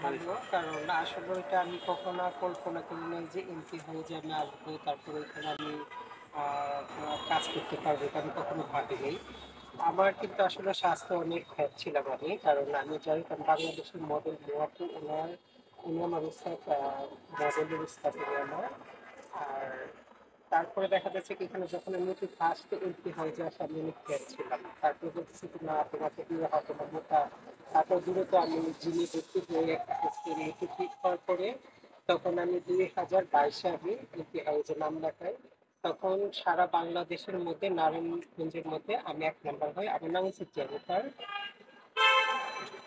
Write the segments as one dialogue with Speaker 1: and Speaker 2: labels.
Speaker 1: ভালো, কারণ আসলে ওইটা আমি কখনো কল্পনা করি নাই যে এমপি হয়ে যে আমি আসবো, তারপরে ওইখানে আমি কাজ করতে পারবো, এটা আমি কখনো ভাবিনি। আমার কিন্তু আসলে স্বাস্থ্য অনেক ফ্যাট ছিলাম আমি, কারণ আমি যাই কারণ বাংলাদেশের মডেল মোয়াকে উনি আমার স্যার মডেলের স্টাফ আমার। আর তারপরে দেখা যাচ্ছে কি এখানে যখন আমি একটু ফার্স্ট এন্ট্রি হয়ে যাওয়ার সামনে আমি ফ্যাট ছিলাম, তারপরে বলতেছি কি না তোমাকে দিয়ে হবে না মোটা। তারপর দূরত আমি জিমে ভর্তি হয়ে এক্সারসাইজ করি, একটু ঠিক হওয়ার পরে তখন আমি 2022-এ আমি এমপি হাউসে নাম লেখাই। তখন সারা বাংলাদেশের মধ্যে নারায়ণগঞ্জের মধ্যে আমি 1 নম্বর হই। আমার নাম হচ্ছে জেনিফার।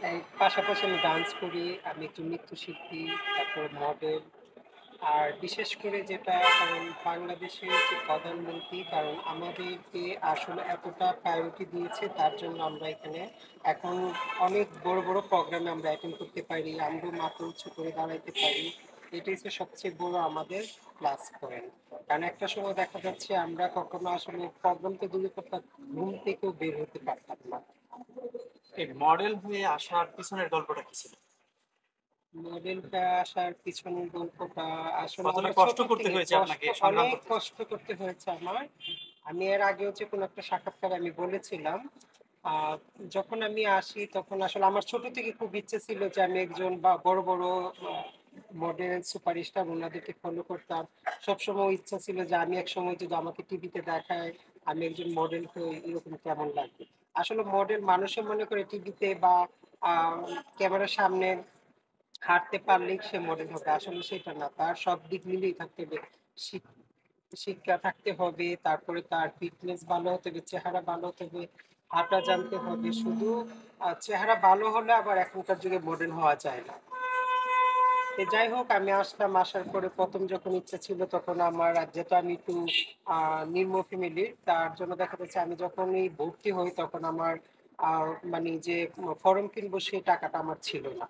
Speaker 1: এই পাশাপাশি আমি ডান্স করি, আমি একজন নৃত্যশিল্পী, তারপর মডেল। আর বিশেষ করে যেটা, কারণ বাংলাদেশের যে প্রধানমন্ত্রী, কারণ আমাদেরকে আসলে এতটা প্রায়োরিটি দিয়েছে, তার জন্য আমরা এখানে এখন অনেক বড় বড় প্রোগ্রামে আমরা অ্যাটেন্ড করতে পারি, আমরা মাথা উঁচু করে দাঁড়াইতে পারি। এটাই হচ্ছে সবচেয়ে বড় আমাদের প্লাস পয়েন্ট। কারণ একটা সময় দেখা যাচ্ছে আমরা কখনো আসলে প্রবলেম তো দূরে করতাম, ঘুম থেকেও বের হতে পারতাম না।
Speaker 2: এই মডেল হয়ে আসার পিছনের গল্পটা কি ছিল?
Speaker 1: মডেলটা আসার পিছনের গল্পটা আসলে
Speaker 2: কতটা
Speaker 1: আমার
Speaker 2: কষ্ট
Speaker 1: ছোট
Speaker 2: করতে
Speaker 1: থেকে
Speaker 2: হয়েছে
Speaker 1: কষ্ট,
Speaker 2: আপনাকে সংগ্রাম
Speaker 1: অনেক
Speaker 2: করতে?
Speaker 1: কষ্ট করতে হয়েছে আমার। আমি এর আগেও যে কোনো একটা সাক্ষাৎকারে আমি বলেছিলাম, আহ, যখন আমি আসি তখন আসলে আমার ছোট থেকে খুব ইচ্ছে ছিল যে আমি একজন বা বড় বড় মডেল সুপারস্টার ওনাদেরকে ফলো করতাম। সবসময় ইচ্ছা ছিল যে আমি এক সময় যদি আমাকে টিভিতে দেখায় আমি একজন মডেল হই, এরকম কেমন লাগবে। আসলে মডেল মানুষে মনে করে টিভিতে বা ক্যামেরার সামনে হাঁটতে পারলেই সে মডেল হবে, আসলে সেটা না, তার সব দিক মিলিয়ে থাকতে হবে। শিক- শিক্ষা থাকতে হবে, তারপরে তার ফিটনেস ভালো হতে হবে, চেহারা ভালো হতে হবে, হাঁটা জানতে হবে। শুধু চেহারা ভালো হলে আবার এখনকার যুগে মডেল হওয়া যায় না। তো যাই হোক, আমি আসলাম, আসার পরে প্রথম যখন ইচ্ছা ছিল তখন আমার, আর যেহেতু আমি একটু নিম্ন ফ্যামিলির, তার জন্য দেখা যাচ্ছে আমি যখনই ভর্তি হই তখন আমার মানে যে ফর্ম কিনবো সেই টাকাটা আমার ছিল না।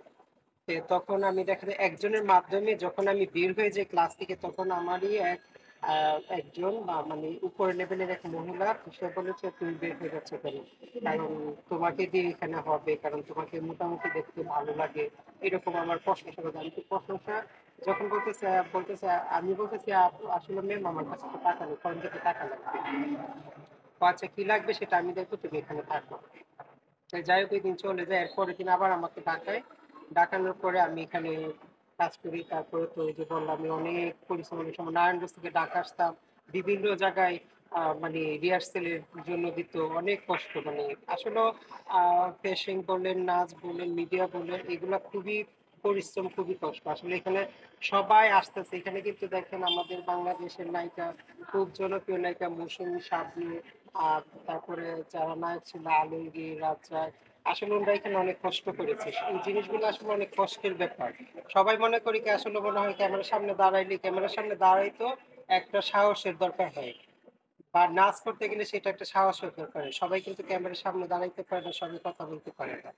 Speaker 1: তখন আমি দেখা যায় একজনের মাধ্যমে যখন আমি বের হয়ে যাই ক্লাস থেকে, তখন আমারই একজন মানে উপর লেভেলের এক মহিলা, সে বলেছে তুমি বের হয়ে যাচ্ছ কেন, কারণ তোমাকে দিয়ে এখানে হবে, কারণ তোমাকে মোটামুটি দেখতে ভালো লাগে। এরকম আমার প্রশংসা করে, আমি তো প্রশংসা যখন বলতেছে বলতেছে আমি বলতেছি আসলে ম্যাম আমার কাছে তো টাকা নেই, ফর্ম থেকে টাকা লাগবে। তো আচ্ছা কি লাগবে সেটা আমি দেখবো, তুমি এখানে থাকো। যাই হোক, ওই দিন চলে যায়, এর পরের দিন আবার আমাকে ডাকায়। ডাকানোর পরে আমি এখানে কাজ করি। তারপরে তো ওই যে বললাম আমি অনেক পরিশ্রম, অনেক সময় নারায়ণগঞ্জ থেকে ঢাকা আসতাম, বিভিন্ন জায়গায় মানে রিহার্সেলের জন্য দিত, অনেক কষ্ট। মানে আসলে ফেশিং বলেন, নাচ বলেন, মিডিয়া বলেন, এগুলা খুবই পরিশ্রম, খুবই কষ্ট। আসলে এখানে সবাই আসতেছে, এখানে কিন্তু দেখেন আমাদের বাংলাদেশের নায়িকা, খুব জনপ্রিয় নায়িকা মৌসুমী, শাবনূর, আর তারপরে যারা নায়ক ছিল আলমগীর, রাজ্জাক, আসলে ওরা এখানে অনেক কষ্ট করেছে। এই জিনিসগুলো আসলে অনেক কষ্টের ব্যাপার। সবাই মনে করি কি আসলে মনে হয় ক্যামেরার সামনে দাঁড়াইলে, ক্যামেরার সামনে দাঁড়াইতো একটা সাহসের দরকার হয়, বা নাচ করতে গেলে সেটা একটা সাহসের দরকার হয়। সবাই কিন্তু ক্যামেরার সামনে দাঁড়াইতে পারে না, সবাই কথা বলতে পারে না।